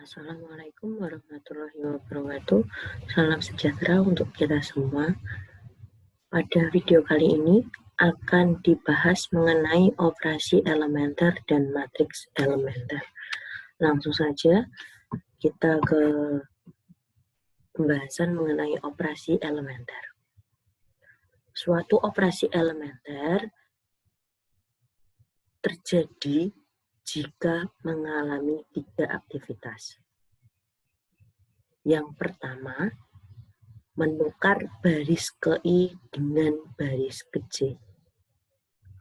Assalamualaikum warahmatullahi wabarakatuh. Salam sejahtera untuk kita semua. Pada video kali ini akan dibahas mengenai operasi elementer dan matriks elementer. Langsung saja kita ke pembahasan mengenai operasi elementer. Suatu operasi elementer terjadi jika mengalami 3 aktivitas. Yang pertama, menukar baris ke I dengan baris ke J.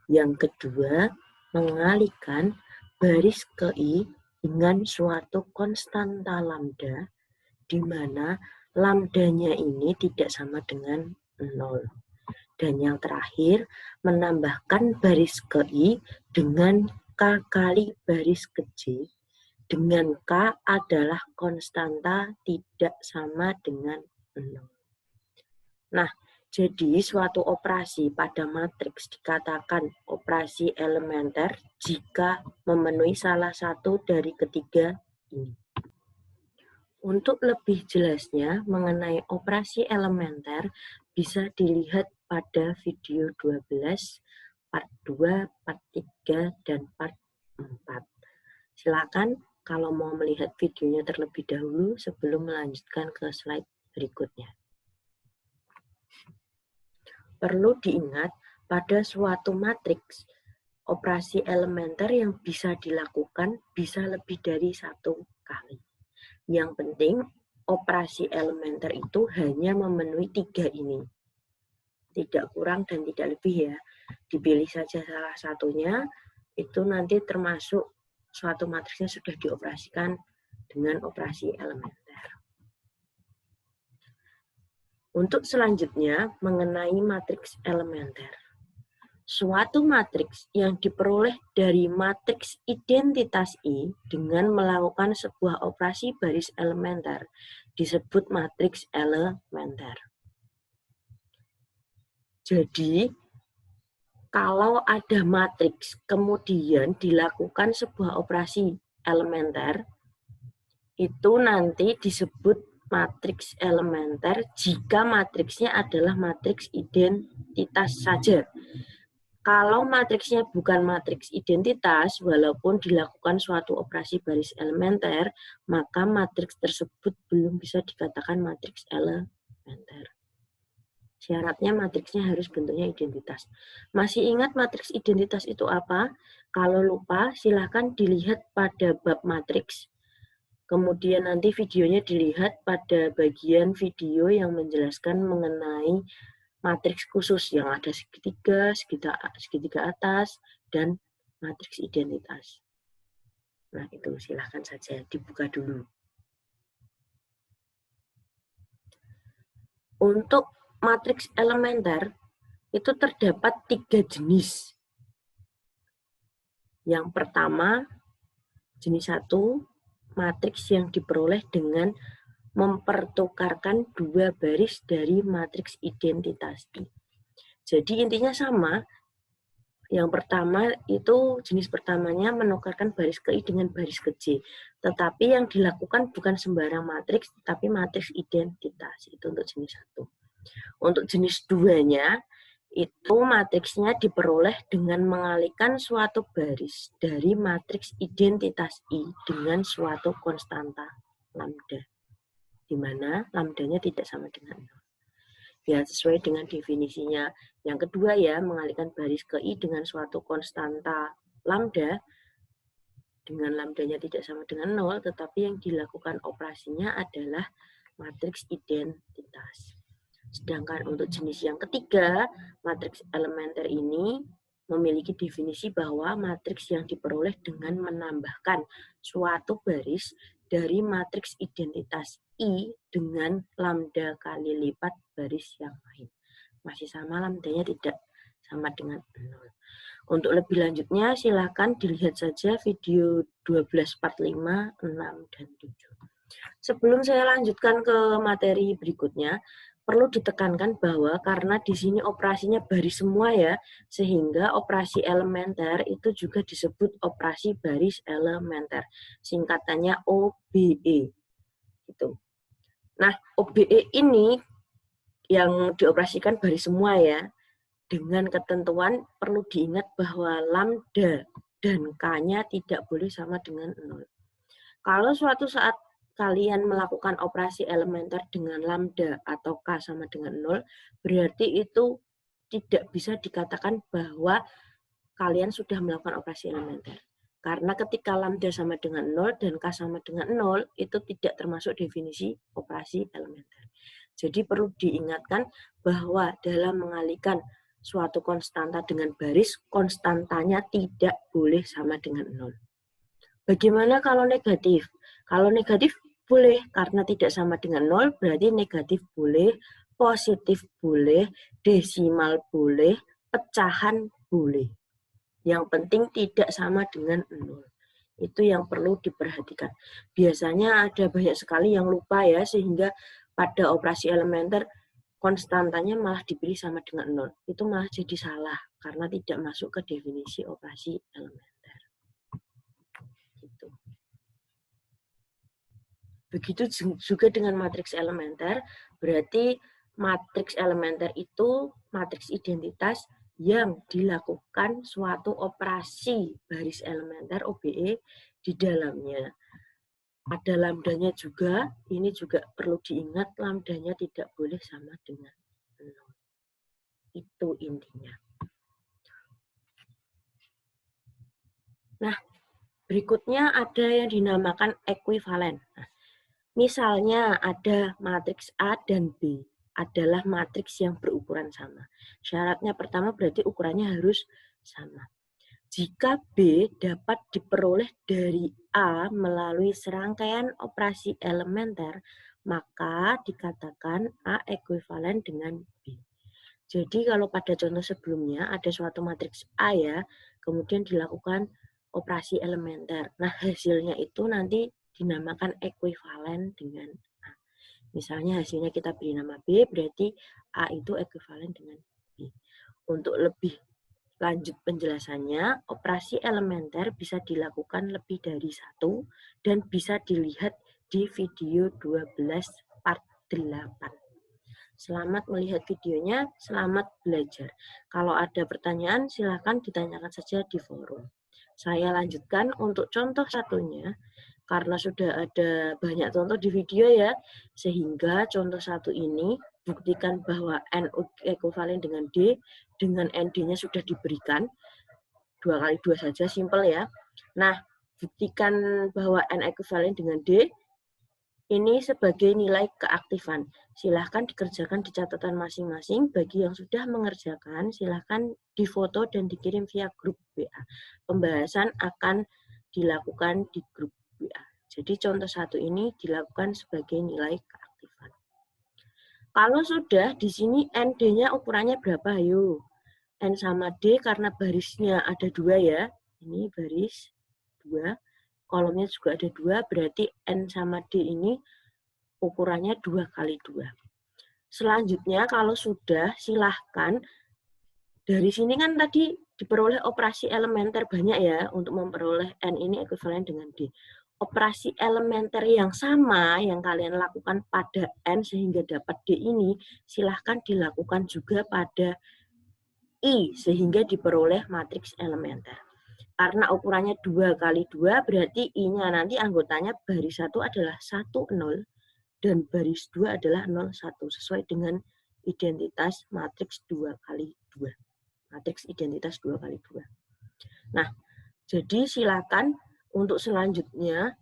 Yang kedua, mengalihkan baris ke I dengan suatu konstanta lambda, di mana lambdanya ini tidak sama dengan 0. Dan yang terakhir, menambahkan baris ke I dengan K kali baris ke J, dengan K adalah konstanta tidak sama dengan 0. Nah, jadi suatu operasi pada matriks dikatakan operasi elementer jika memenuhi salah satu dari ketiga ini. Untuk lebih jelasnya mengenai operasi elementer bisa dilihat pada video 12, part 2, part 3, dan part 4. Silakan kalau mau melihat videonya terlebih dahulu sebelum melanjutkan ke slide berikutnya. Perlu diingat, pada suatu matriks, operasi elementer yang bisa dilakukan bisa lebih dari 1 kali. Yang penting, operasi elementer itu hanya memenuhi 3 ini. Tidak kurang dan tidak lebih ya. Dipilih saja salah satunya, itu nanti termasuk suatu matriksnya sudah dioperasikan dengan operasi elementer. Untuk selanjutnya, mengenai matriks elementer. Suatu matriks yang diperoleh dari matriks identitas I dengan melakukan sebuah operasi baris elementer disebut matriks elementer. Jadi, kalau ada matriks kemudian dilakukan sebuah operasi elementer, itu nanti disebut matriks elementer jika matriksnya adalah matriks identitas saja. Kalau matriksnya bukan matriks identitas, walaupun dilakukan suatu operasi baris elementer, maka matriks tersebut belum bisa dikatakan matriks elementer. Syaratnya matriksnya harus bentuknya identitas. Masih ingat matriks identitas itu apa? Kalau lupa, silakan dilihat pada bab matriks. Kemudian nanti videonya dilihat pada bagian video yang menjelaskan mengenai matriks khusus yang ada segitiga, segitiga atas, dan matriks identitas. Nah, itu silakan saja dibuka dulu. Untuk matriks elementer, itu terdapat 3 jenis. Yang pertama, jenis 1, matriks yang diperoleh dengan mempertukarkan 2 baris dari matriks identitas I. Jadi intinya sama. Yang pertama itu jenis pertamanya menukarkan baris ke I dengan baris ke J. Tetapi yang dilakukan bukan sembarang matriks, tetapi matriks identitas. Itu untuk jenis 1. Untuk jenis 2-nya, itu matriksnya diperoleh dengan mengalihkan suatu baris dari matriks identitas I dengan suatu konstanta lambda, di mana lambdanya tidak sama dengan 0. Ya, sesuai dengan definisinya. Yang kedua ya, mengalihkan baris ke I dengan suatu konstanta lambda, dengan lambdanya tidak sama dengan 0, tetapi yang dilakukan operasinya adalah matriks identitas. Sedangkan untuk jenis yang ketiga, matriks elementer ini memiliki definisi bahwa matriks yang diperoleh dengan menambahkan suatu baris dari matriks identitas I dengan lambda kali lipat baris yang lain. Masih sama, lambdanya tidak sama dengan 0. Untuk lebih lanjutnya, silakan dilihat saja video 12 part 5, 6, dan 7. Sebelum saya lanjutkan ke materi berikutnya, perlu ditekankan bahwa karena di sini operasinya baris semua ya, sehingga operasi elementer itu juga disebut operasi baris elementer. Singkatannya OBE. Gitu. Nah, OBE ini yang dioperasikan baris semua ya. Dengan ketentuan perlu diingat bahwa lambda dan K-nya tidak boleh sama dengan 0. Kalau suatu saat kalian melakukan operasi elementer dengan lambda atau K sama dengan 0, berarti itu tidak bisa dikatakan bahwa kalian sudah melakukan operasi elementer. Karena ketika lambda sama dengan 0 dan K sama dengan 0, itu tidak termasuk definisi operasi elementer. Jadi perlu diingatkan bahwa dalam mengalihkan suatu konstanta dengan baris, konstantanya tidak boleh sama dengan 0. Bagaimana kalau negatif? Kalau negatif boleh, karena tidak sama dengan 0, berarti negatif boleh, positif boleh, desimal boleh, pecahan boleh. Yang penting tidak sama dengan 0. Itu yang perlu diperhatikan. Biasanya ada banyak sekali yang lupa ya, sehingga pada operasi elementer konstantanya malah dipilih sama dengan 0. Itu malah jadi salah, karena tidak masuk ke definisi operasi elementer. Gitu. Begitu juga dengan matriks elementer, berarti matriks elementer itu matriks identitas yang dilakukan suatu operasi baris elementer OBE di dalamnya. Ada lambdanya juga, ini juga perlu diingat lambdanya tidak boleh sama dengan 0. Itu intinya. Nah, berikutnya ada yang dinamakan ekuivalen. Nah, misalnya ada matriks A dan B adalah matriks yang berukuran sama. Syaratnya pertama berarti ukurannya harus sama. Jika B dapat diperoleh dari A melalui serangkaian operasi elementer, maka dikatakan A ekuivalen dengan B. Jadi kalau pada contoh sebelumnya ada suatu matriks A ya, kemudian dilakukan operasi elementer. Nah, hasilnya itu nanti dinamakan ekuivalen dengan A. Misalnya hasilnya kita beri nama B, berarti A itu ekuivalen dengan B. Untuk lebih lanjut penjelasannya, operasi elementer bisa dilakukan lebih dari satu dan bisa dilihat di video 12 part 8. Selamat melihat videonya, selamat belajar. Kalau ada pertanyaan, silakan ditanyakan saja di forum. Saya lanjutkan untuk contoh satunya, karena sudah ada banyak contoh di video ya, sehingga contoh satu ini buktikan bahwa N ekuivalen dengan D, dengan ND-nya sudah diberikan, 2 kali 2 saja, simple ya. Nah, buktikan bahwa N ekuivalen dengan D, ini sebagai nilai keaktifan. Silahkan dikerjakan di catatan masing-masing. Bagi yang sudah mengerjakan, silahkan difoto dan dikirim via grup WA. Pembahasan akan dilakukan di grup WA. Jadi contoh satu ini dilakukan sebagai nilai keaktifan. Kalau sudah, di sini ND-nya ukurannya berapa? Ayo. N sama D karena barisnya ada 2 ya. Ini baris 2. Kolomnya juga ada 2, berarti N sama D ini ukurannya 2 kali 2. Selanjutnya kalau sudah, silahkan, dari sini kan tadi diperoleh operasi elementer banyak ya, untuk memperoleh N ini ekuivalen dengan D. Operasi elementer yang sama yang kalian lakukan pada N sehingga dapat D ini, silahkan dilakukan juga pada I sehingga diperoleh matriks elementer. Karena ukurannya 2 kali 2, berarti I-nya nanti anggotanya baris 1 adalah 1, 0, dan baris 2 adalah 0, 1, sesuai dengan identitas matriks 2 kali 2. Matriks identitas 2 kali 2. Nah, jadi silakan untuk selanjutnya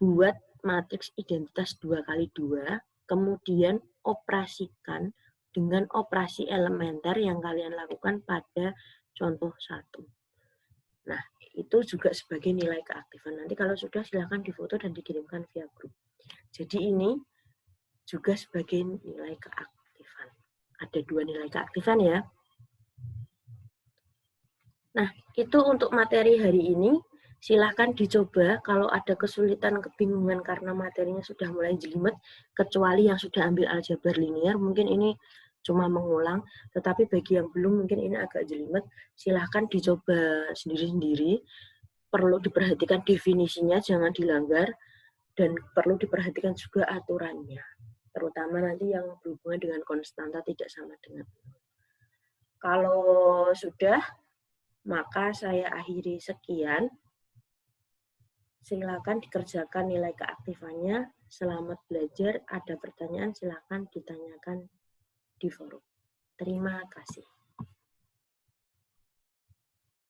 buat matriks identitas 2 kali 2, kemudian operasikan dengan operasi elementer yang kalian lakukan pada contoh 1. Nah, itu juga sebagai nilai keaktifan. Nanti kalau sudah silakan difoto dan dikirimkan via grup. Jadi ini juga sebagai nilai keaktifan. Ada 2 nilai keaktifan ya. Nah, itu untuk materi hari ini. Silahkan dicoba kalau ada kesulitan, kebingungan karena materinya sudah mulai jelimet, kecuali yang sudah ambil aljabar linear, mungkin ini cuma mengulang, tetapi bagi yang belum mungkin ini agak jelimet, silahkan dicoba sendiri-sendiri, perlu diperhatikan definisinya, jangan dilanggar, dan perlu diperhatikan juga aturannya, terutama nanti yang berhubungan dengan konstanta tidak sama dengan. Kalau sudah, maka saya akhiri sekian. Silakan dikerjakan nilai keaktifannya. Selamat belajar. Ada pertanyaan silakan ditanyakan di forum. Terima kasih.